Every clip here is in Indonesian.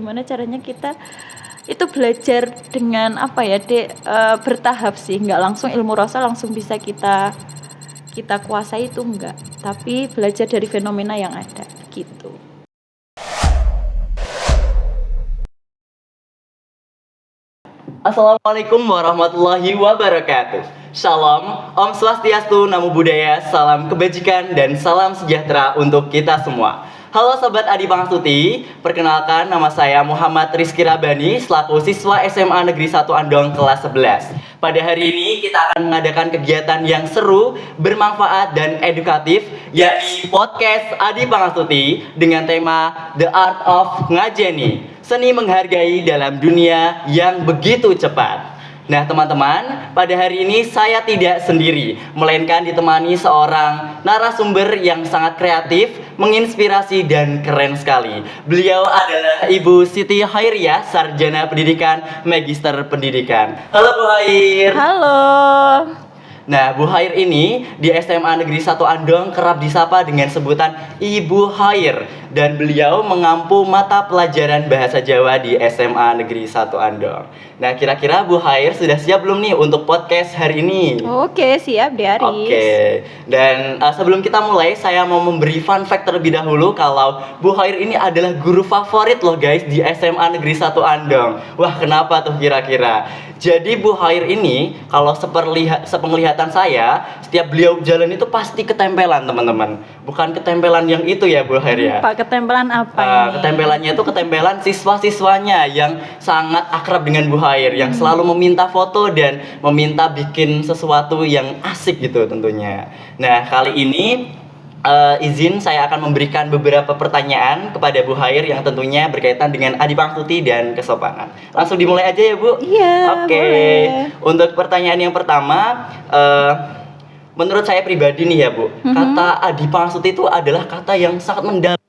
Gimana caranya kita itu belajar dengan apa ya, bertahap sih, nggak langsung ilmu rasa langsung bisa kita kita kuasai itu enggak, tapi belajar dari fenomena yang ada gitu. Assalamualaikum warahmatullahi wabarakatuh. Shalom, Om Swastiastu, Namo Buddhaya, salam kebajikan dan salam sejahtera untuk kita semua. Halo Sobat Adi Pangstuti, perkenalkan nama saya Muhammad Rizky Rabani selaku siswa SMA Negeri 1 Andong kelas 11. Pada hari ini kita akan mengadakan kegiatan yang seru, bermanfaat dan edukatif, yakni podcast Adi Pangstuti dengan tema The Art of Ngajeni, seni menghargai dalam dunia yang begitu cepat. Nah teman-teman, pada hari ini saya tidak sendiri, melainkan ditemani seorang narasumber yang sangat kreatif, menginspirasi dan keren sekali. Beliau adalah Ibu Siti Hairiyah, Sarjana Pendidikan, Magister Pendidikan. Halo Bu Hair. Halo. Nah, Bu Hair ini di SMA Negeri 1 Andong kerap disapa dengan sebutan Ibu Hair, dan beliau mengampu mata pelajaran bahasa Jawa di SMA Negeri 1 Andong. Nah, kira-kira Bu Hair sudah siap belum nih untuk podcast hari ini? Oke, siap deh Aris. Oke, dan sebelum kita mulai, saya mau memberi fun fact terlebih dahulu kalau Bu Hair ini adalah guru favorit loh guys di SMA Negeri 1 Andong. Wah, kenapa tuh kira-kira? Jadi Bu Hair ini kalau sepenglihatan saya, setiap beliau jalan itu pasti ketempelan teman-teman. Bukan ketempelan yang itu ya Bu Hair ya. Pak, ketempelan apa ini? Ketempelannya itu ketempelan siswa-siswanya yang sangat akrab dengan Bu Hair, yang selalu meminta foto dan meminta bikin sesuatu yang asik gitu tentunya. Nah, kali ini izin saya akan memberikan beberapa pertanyaan kepada Bu Hair yang tentunya berkaitan dengan Adi Pangstuti dan kesopanan. Langsung dimulai aja ya Bu? Iya, Oke. boleh. Untuk pertanyaan yang pertama, menurut saya pribadi nih ya Bu, kata Adi Pangstuti itu adalah kata yang sangat mendalam,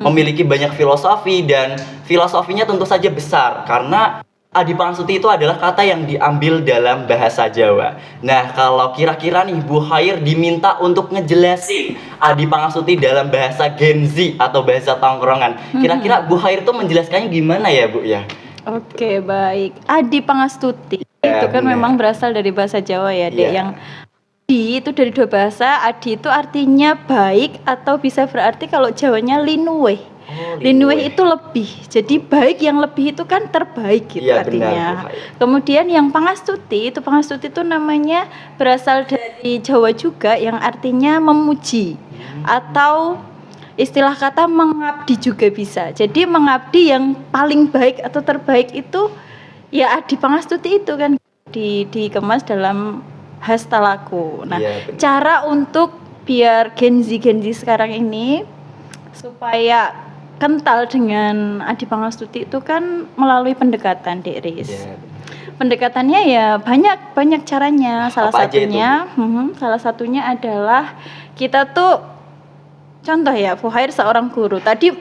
memiliki banyak filosofi, dan filosofinya tentu saja besar karena Adi Pangstuti itu adalah kata yang diambil dalam bahasa Jawa. Nah, kalau kira-kira nih Bu Hair diminta untuk ngejelasin Adi Pangstuti dalam bahasa Gen Z atau bahasa tongkrongan, kira-kira Bu Hair tuh menjelaskannya gimana ya Bu ya? Oke, baik. Adi Pangstuti Ya, itu kan benar. memang berasal dari bahasa Jawa ya, Dek. Iya. Yang Adi itu dari dua bahasa. Adi itu artinya baik atau bisa berarti kalau Jawanya linuweh. Oh, Linuweh itu lebih. Jadi baik yang lebih itu kan terbaik gitu Iya, artinya. benar, Bu Hair. Kemudian yang Pangastuti itu namanya berasal dari Jawa juga yang artinya memuji atau istilah kata mengabdi juga bisa. Jadi mengabdi yang paling baik atau terbaik itu ya Adi Pangastuti itu kan dikemas dalam hastalaku. Nah, Iya, benar. cara untuk biar Gen Z sekarang ini supaya kental dengan Adi Pangastuti itu kan melalui pendekatan, Dek Riz. Iya. Pendekatannya ya banyak caranya. Salah Apa aja itu, salah satunya adalah kita tuh contoh ya, Bu Hair seorang guru. Tadi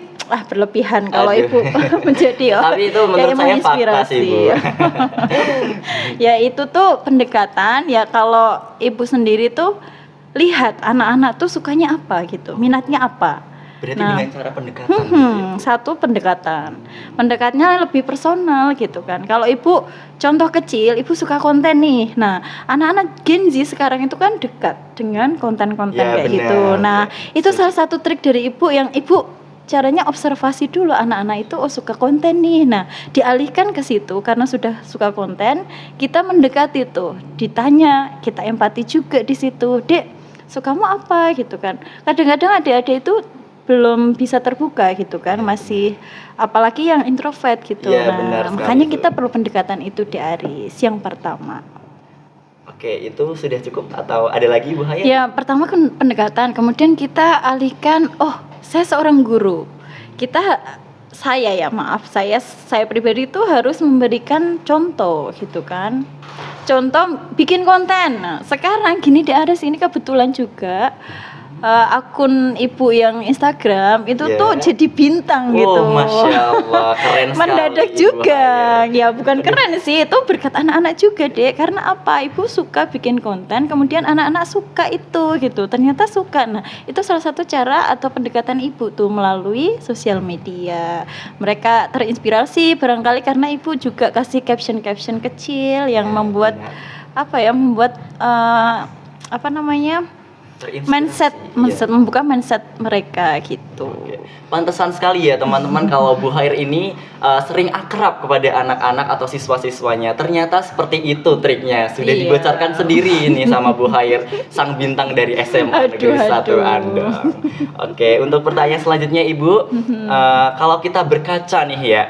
berlebihan kalau Aduh. Ibu menjadi Tapi itu menurut saya fakta sih, Bu. Ya itu tuh pendekatan ya, kalau Ibu sendiri tuh lihat anak-anak tuh sukanya apa gitu, minatnya apa. Berarti Nah, dengan cara pendekatan gitu ya? satu pendekatnya lebih personal gitu kan. Kalau Ibu contoh kecil, Ibu suka konten nih. Nah, anak-anak Gen Z sekarang itu kan dekat dengan konten-konten Ya, kayak benar. gitu. Nah, itu Setuju. salah satu trik dari Ibu yang Ibu caranya observasi dulu anak-anak itu suka konten nih. Nah, dialihkan ke situ karena sudah suka konten, kita mendekati tuh, ditanya, kita empati juga di situ. Dek, sukamu apa gitu kan. Kadang-kadang adik-adik itu belum bisa terbuka gitu kan, masih apalagi yang introvert gitu. Iya, Nah, benar sekali makanya itu. kita perlu pendekatan itu di Aris yang pertama. Oke, itu sudah cukup atau ada lagi Bu Hair? Ya, pertama kan pendekatan, kemudian kita alihkan, oh, saya seorang guru. Saya pribadi itu harus memberikan contoh gitu kan. Contoh bikin konten. Nah, sekarang gini di Aris ini kebetulan juga akun ibu yang Instagram itu Ya. tuh jadi bintang gitu. Oh, Masya Allah, keren sekali. Mendadak Ibu juga. Hayat. Ya bukan keren sih, itu berkat anak-anak juga, Dek. Karena apa? Ibu suka bikin konten, kemudian anak-anak suka itu gitu. Ternyata suka. Nah, itu salah satu cara atau pendekatan ibu tuh melalui sosial media. Mereka terinspirasi barangkali karena ibu juga kasih caption-caption kecil yang membuat membuat apa namanya? Terinspirasi, mindset iya. membuka mindset mereka gitu. Oke. Pantesan sekali ya teman-teman kalau Bu Hair ini sering akrab kepada anak-anak atau siswa-siswanya. Ternyata seperti itu triknya. Sudah Iya. dibocorkan sendiri ini sama Bu Hair, sang bintang dari SMA Negeri 1 Andong. Oke, untuk pertanyaan selanjutnya Ibu, kalau kita berkaca nih ya,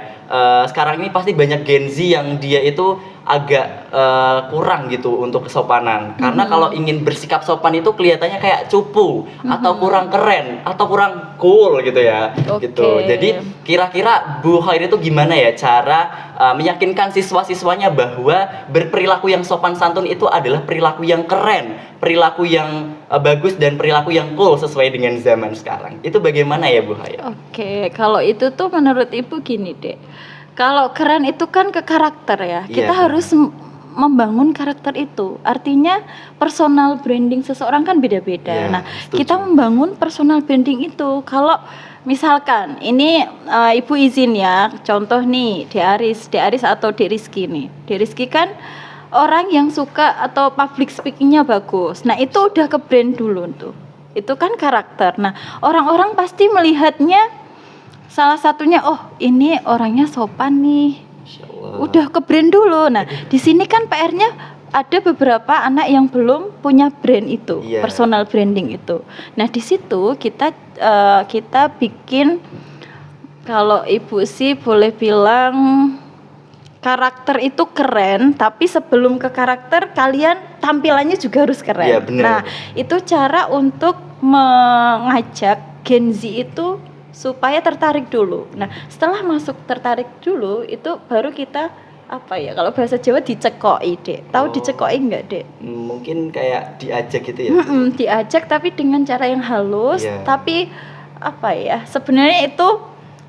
sekarang ini pasti banyak Gen Z yang dia itu agak kurang gitu untuk kesopanan. Karena kalau ingin bersikap sopan itu kelihatannya kayak cupu atau kurang keren atau kurang cool gitu ya. Oke. Gitu. Jadi kira-kira Bu Hair itu gimana ya cara meyakinkan siswa-siswanya bahwa berperilaku yang sopan santun itu adalah perilaku yang keren, perilaku yang bagus dan perilaku yang cool sesuai dengan zaman sekarang. Itu bagaimana ya Bu Hair? Oke, kalau itu tuh menurut ibu gini deh. Kalau keren itu kan ke karakter ya. Iya, Kita benar. harus membangun karakter itu. Artinya personal branding seseorang kan beda-beda. Iya, Nah, setuju. kita membangun personal branding itu. Kalau misalkan ini ibu izin ya, contoh nih Dek Aris atau Dek Rizky nih. Dek Rizky kan orang yang suka atau public speakingnya bagus. Nah, itu udah ke brand dulu tuh. Itu kan karakter. Nah, orang-orang pasti melihatnya salah satunya, oh ini orangnya sopan nih. Masya Allah. Udah ke brand dulu. Nah, di sini kan PR-nya ada beberapa anak yang belum punya brand itu, Iya. personal branding itu. Nah, di situ kita bikin, kalau ibu sih boleh bilang karakter itu keren, tapi sebelum ke karakter kalian tampilannya juga harus keren. Iya, benar. Nah, itu cara untuk mengajak Gen Z itu supaya tertarik dulu. Nah, setelah masuk tertarik dulu, itu baru kita kalau bahasa Jawa dicekoi, Dek. Tahu Oh. dicekoi enggak, Dek? Mungkin kayak diajak gitu ya. Diajak tapi dengan cara yang halus, Iya. tapi sebenarnya itu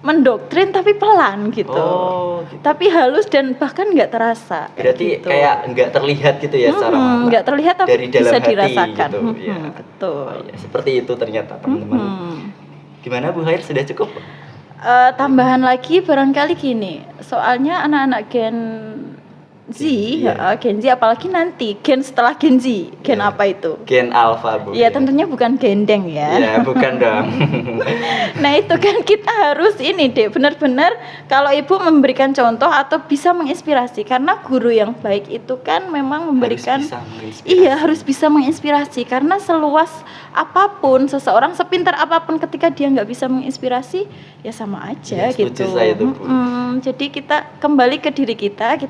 mendoktrin tapi pelan gitu. Oh, gitu. Tapi halus dan bahkan nggak terasa. Berarti gitu. kayak nggak terlihat gitu ya secara mata. Nggak terlihat tapi dari dalam bisa hati dirasakan. gitu. Ya. Betul. Oh, iya. Seperti itu ternyata teman-teman. Gimana Bu Hair, sudah cukup? Tambahan lagi barangkali gini, soalnya anak-anak Gen Z, Iya. Gen Z apalagi nanti Gen setelah Gen Z, Gen Iya. apa itu? Gen Alpha Bu. Ya tentunya bukan gendeng ya. Ya, bukan dong. Nah itu kan kita harus ini deh, benar-benar kalau ibu memberikan contoh atau bisa menginspirasi, karena guru yang baik itu kan memang memberikan, Harus bisa menginspirasi. iya harus bisa menginspirasi, karena seluas apapun seseorang, sepintar apapun, ketika dia nggak bisa menginspirasi ya sama aja Iya, setuju gitu. saya tuh, Bu. Jadi kita kembali ke diri kita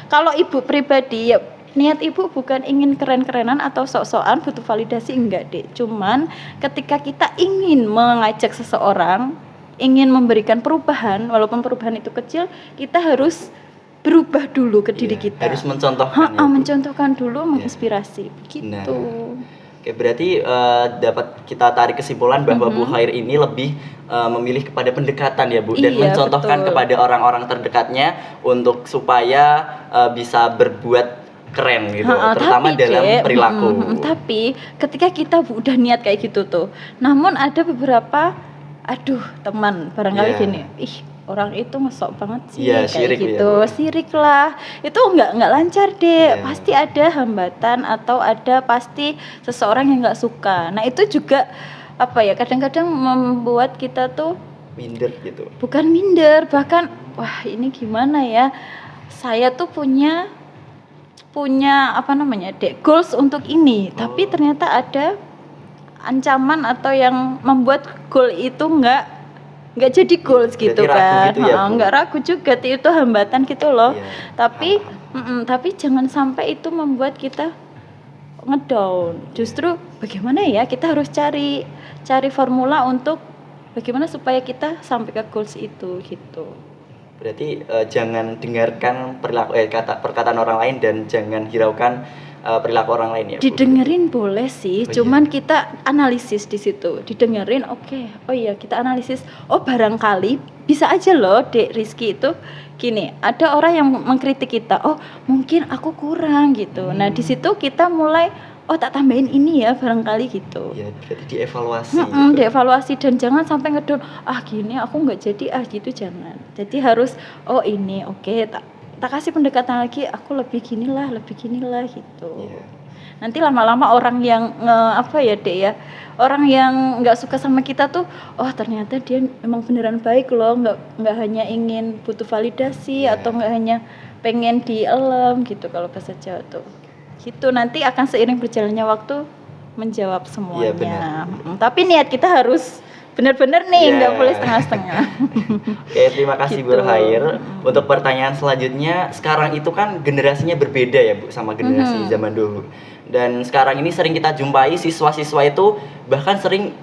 kalau ibu pribadi ya, niat ibu bukan ingin keren-kerenan atau sok-sokan butuh validasi, enggak deh. Cuman ketika kita ingin mengajak seseorang, ingin memberikan perubahan, walaupun perubahan itu kecil, kita harus berubah dulu ke diri Iya, kita. harus mencontohkan ya, Bu. Mencontohkan dulu, menginspirasi begitu. Nah. Oke, berarti dapat kita tarik kesimpulan bahwa Bu Hair ini lebih memilih kepada pendekatan ya Bu, dan Iya, mencontohkan betul. kepada orang-orang terdekatnya untuk supaya bisa berbuat keren gitu, terutama Tapi, dalam Dek, perilaku. tapi ketika kita udah niat kayak gitu tuh, namun ada beberapa, teman barangkali Iya. gini, orang itu ngesok banget sih, Iya, kayak syirik ya, gitu, Bu. sirik lah, itu nggak lancar deh. Iya. Pasti ada hambatan atau ada pasti seseorang yang nggak suka. Nah itu juga kadang-kadang membuat kita tuh Minder gitu. bukan minder, bahkan wah ini gimana ya, saya tuh punya goals untuk ini, tapi ternyata ada ancaman atau yang membuat goal itu nggak jadi goals gitu Berarti ragu kan. gitu ya, Bu? Nggak ragu juga, itu hambatan gitu loh. Iya, Tapi jangan sampai itu membuat kita ngedown. Justru bagaimana ya, kita harus cari formula untuk bagaimana supaya kita sampai ke goals itu gitu. Berarti jangan dengarkan perkataan orang lain dan jangan hiraukan perilaku orang lain ya Bu? Didengerin boleh sih, Oh, iya. cuman kita analisis di situ. Didengerin, oke. Oh iya, kita analisis. Oh, barangkali bisa aja loh, Dek Rizky itu gini, ada orang yang mengkritik kita. Oh, mungkin aku kurang gitu. Nah, di situ kita mulai oh tak tambahin ini ya barangkali gitu. Ya, berarti dievaluasi gitu. Dievaluasi dan jangan sampai ngedon gini aku nggak jadi gitu, jangan. Jadi harus oh ini oke, tak kasih pendekatan lagi, aku lebih ginilah gitu. Iya. Nanti lama-lama orang yang Dek ya, orang yang nggak suka sama kita tuh oh ternyata dia memang beneran baik loh, nggak hanya ingin butuh validasi atau nggak hanya pengen dielem gitu kalau bahasa Jawa tuh gitu. Nanti akan seiring berjalannya waktu menjawab semuanya. Iya, Tapi niat kita harus benar-benar nih, nggak boleh setengah-setengah. Oke, terima kasih Gitu. Bu Rohair. Untuk pertanyaan selanjutnya, sekarang itu kan generasinya berbeda ya Bu sama generasi zaman dulu. Dan sekarang ini sering kita jumpai siswa-siswa itu bahkan sering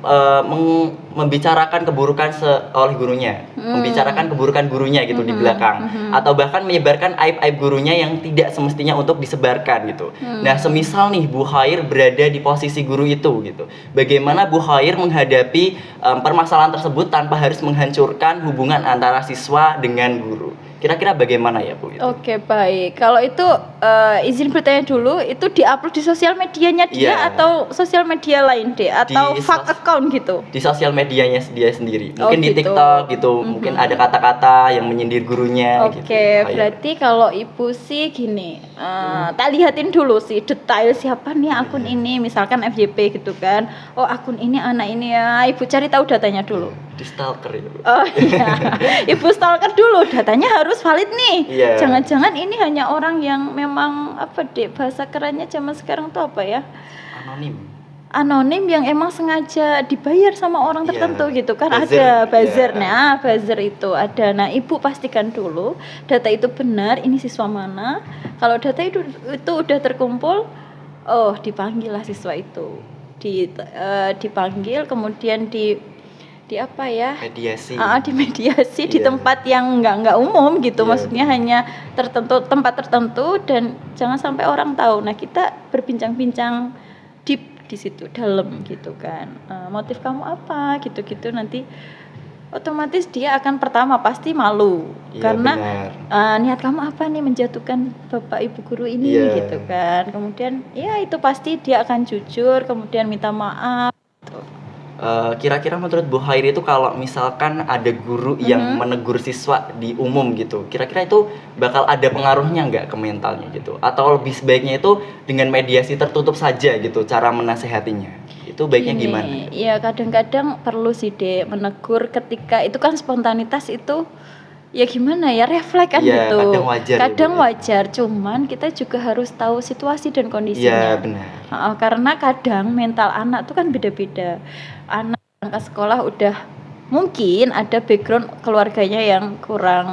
membicarakan keburukan oleh gurunya, membicarakan keburukan gurunya gitu di belakang, atau bahkan menyebarkan aib-aib gurunya yang tidak semestinya untuk disebarkan gitu. Nah, semisal nih Bu Khair berada di posisi guru itu gitu, bagaimana Bu Khair menghadapi permasalahan tersebut tanpa harus menghancurkan hubungan antara siswa dengan guru? Kira-kira bagaimana ya Bu? Oke, baik. Kalau itu izin bertanya dulu, itu diupload di sosial medianya dia Iya. atau sosial media lain deh, atau fake account gitu? Di sosial medianya dia sendiri, mungkin di gitu. TikTok gitu, mungkin ada kata-kata yang menyindir gurunya gitu. Oke, Khair. berarti kalau ibu sih gini, tak lihatin dulu sih detail siapa nih akun ini, misalkan FYP gitu kan. Oh akun ini anak ini ya, ibu cari tahu datanya dulu. Di stalker ya Bu. Oh iya, ibu stalker dulu, datanya harus valid nih. Iya. Jangan-jangan ini hanya orang yang memang bahasa kerennya zaman sekarang tuh apa ya? Anonim yang emang sengaja dibayar sama orang Iya, tertentu gitu kan. buzzer, Ada buzzer, iya. nah buzzer itu ada. Nah ibu pastikan dulu data itu benar, ini siswa mana. Kalau data itu udah terkumpul, oh dipanggil lah siswa itu, dipanggil kemudian di apa ya, Mediasi. di mediasi di Iya. tempat yang nggak umum gitu. Iya. Maksudnya hanya tempat tertentu dan jangan sampai orang tahu. Nah kita berbincang-bincang deep di situ dalam gitu kan. Motif kamu apa gitu-gitu, nanti otomatis dia akan pertama pasti malu. Iya, Karena benar. niat kamu apa nih menjatuhkan bapak ibu guru ini Iya. gitu kan. Kemudian ya itu pasti dia akan jujur, kemudian minta maaf. Kira-kira menurut Bu Khair itu kalau misalkan ada guru yang menegur siswa di umum gitu, kira-kira itu bakal ada pengaruhnya nggak ke mentalnya gitu? Atau lebih sebaiknya itu dengan mediasi tertutup saja gitu cara menasehatinya? Itu baiknya Gini, gimana? ya kadang-kadang perlu sih Dek menegur ketika itu kan spontanitas itu ya gimana ya, refleks kan Iya, gitu. kadang wajar ya, Kadang Bu, ya. wajar, cuman kita juga harus tahu situasi dan Iya, kondisinya. benar. Karena kadang mental anak tuh kan beda-beda. Anak berangkat sekolah udah mungkin ada background keluarganya yang kurang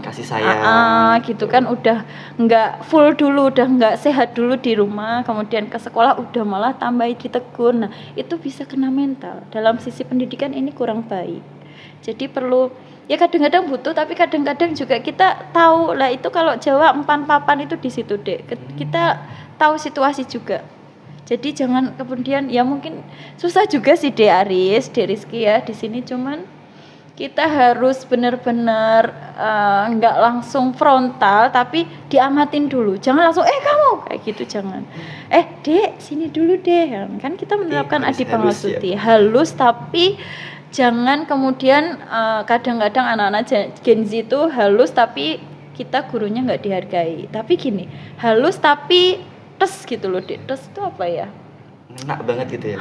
Kasih sayang. gitu kan, udah nggak full dulu, udah nggak sehat dulu di rumah, kemudian ke sekolah udah malah tambah ditegur. Nah itu bisa kena mental. Dalam sisi pendidikan ini kurang baik. Jadi perlu ya kadang-kadang butuh, tapi kadang-kadang juga kita tahu lah itu kalau Jawa empan papan itu di situ Dek. Kita tahu situasi juga. Jadi jangan kemudian ya mungkin susah juga sih Dek Aris, Dek Rizky ya di sini, cuman kita harus benar-benar nggak langsung frontal, tapi diamatin dulu. Jangan langsung kamu kayak gitu, jangan. Dek sini dulu deh, kan kita menerapkan Halus, adi pangasuti, ya. halus tapi jangan kemudian kadang-kadang anak-anak Gen Z itu halus tapi kita gurunya nggak dihargai. Tapi gini, halus tapi tes gitu loh Dek. Tes itu apa ya? Enak banget gitu ya.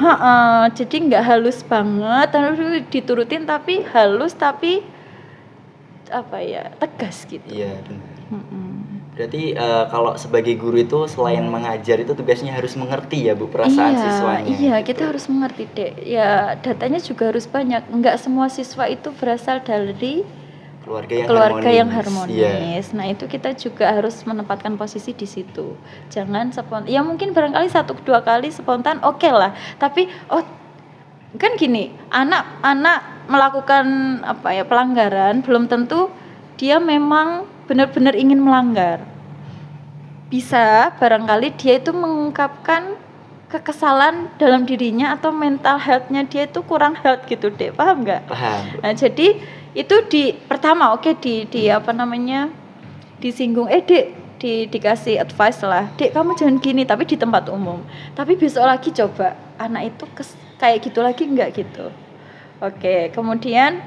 Jadi nggak halus banget, harus diturutin, tapi halus tapi apa ya, tegas gitu. Iya, benar. Berarti kalau sebagai guru itu selain mengajar itu tugasnya harus mengerti ya Bu perasaan siswanya. Iya, gitu. kita harus mengerti Dek. Ya datanya juga harus banyak. Nggak semua siswa itu berasal dari keluarga yang harmonis. Iya. Nah itu kita juga harus menempatkan posisi di situ. Jangan spontan. Ya mungkin barangkali 1-2 kali spontan oke lah. Tapi kan gini, anak melakukan pelanggaran belum tentu dia memang benar-benar ingin melanggar. bisa barangkali dia itu mengungkapkan kekesalan dalam dirinya atau mental health-nya dia itu kurang health gitu dek, paham nggak? Paham. Nah jadi itu pertama di apa namanya disinggung, dek dikasih advice lah, dek kamu jangan gini, tapi di tempat umum. Tapi besok lagi coba anak itu kayak gitu lagi nggak gitu. Oke, kemudian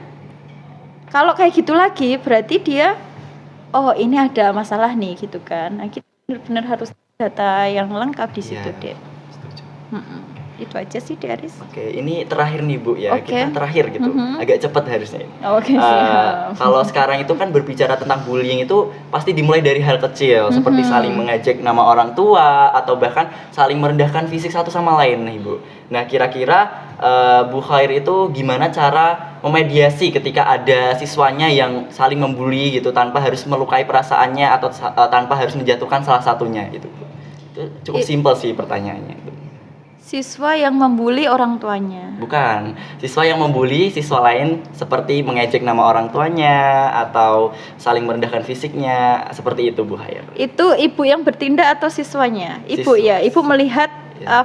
kalau kayak gitu lagi berarti dia oh ini ada masalah nih gitu kan. Nah, kita benar-benar harus data yang lengkap di situ dek. Setuju. Itu aja sih Aris. Oke, ini terakhir nih Bu ya, Oke. kita terakhir gitu, agak cepat harusnya ini. Oke, siap. Kalau sekarang itu kan berbicara tentang bullying itu pasti dimulai dari hal kecil, seperti saling mengejek nama orang tua atau bahkan saling merendahkan fisik satu sama lain nih Bu. Nah kira-kira Bu Khair itu gimana cara memediasi ketika ada siswanya yang saling membuli gitu tanpa harus melukai perasaannya atau tanpa harus menjatuhkan salah satunya gitu Bu. Itu cukup simpel sih pertanyaannya Bu. Siswa yang membuli orang tuanya. Bukan, siswa yang membuli siswa lain seperti mengejek nama orang tuanya atau saling merendahkan fisiknya, seperti itu Bu Khair. Itu ibu yang bertindak atau siswanya? Ibu ya, ibu melihat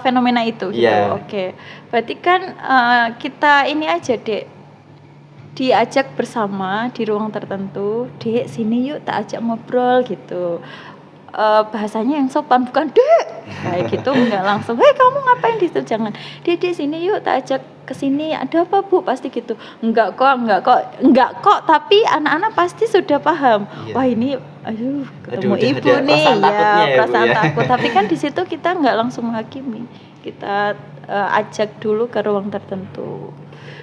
fenomena itu gitu. Oke. Berarti kan kita ini aja dek, diajak bersama di ruang tertentu, dek sini yuk tak ajak ngobrol gitu. Bahasanya yang sopan, bukan dek kayak gitu, enggak langsung hei kamu ngapain di situ, jangan dek sini yuk tak ajak ke sini, ada apa Bu, pasti gitu. Enggak kok, tapi anak-anak pasti sudah paham. Wah ini ketemu ibu nih ya, perasaan takut. Tapi kan di situ kita enggak langsung menghakimi, kita ajak dulu ke ruang tertentu,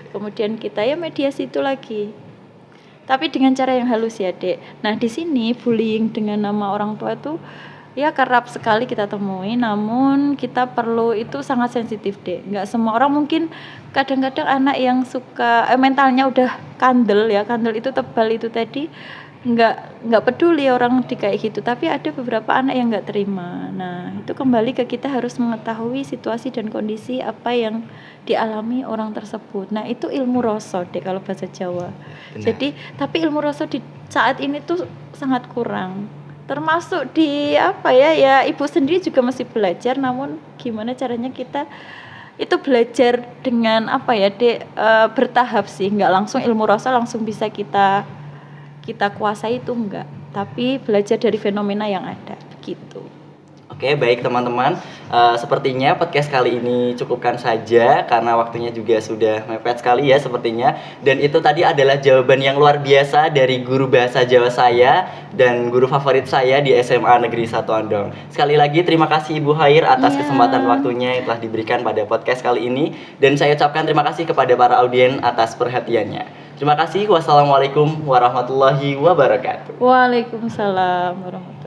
kemudian kita ya mediasi itu lagi, tapi dengan cara yang halus ya dek. Nah di sini bullying dengan nama orang tua itu ya kerap sekali kita temui, namun kita perlu itu sangat sensitif dek. Nggak semua orang, mungkin kadang-kadang anak yang suka mentalnya udah kandel ya, kandel itu tebal itu tadi, nggak peduli orang di kayak gitu, tapi ada beberapa anak yang nggak terima. Nah itu kembali ke kita harus mengetahui situasi dan kondisi apa yang dialami orang tersebut. Nah itu ilmu rasa deh kalau bahasa Jawa. Benar. Jadi tapi ilmu rasa di saat ini tuh sangat kurang, termasuk di apa ya ibu sendiri juga masih belajar, namun gimana caranya kita itu belajar dengan apa ya dek, bertahap sih, nggak langsung ilmu rasa langsung bisa kita kuasai, itu enggak, tapi belajar dari fenomena yang ada begitu. Oke, baik teman-teman, sepertinya podcast kali ini cukupkan saja karena waktunya juga sudah mepet sekali ya sepertinya. Dan itu tadi adalah jawaban yang luar biasa dari guru bahasa Jawa saya dan guru favorit saya di SMA Negeri 1 Andong. Sekali lagi terima kasih Ibu Khair atas kesempatan waktunya yang telah diberikan pada podcast kali ini. Dan saya ucapkan terima kasih kepada para audien atas perhatiannya. Terima kasih. Wassalamualaikum warahmatullahi wabarakatuh. Waalaikumsalam warahmatullahi wabarakatuh.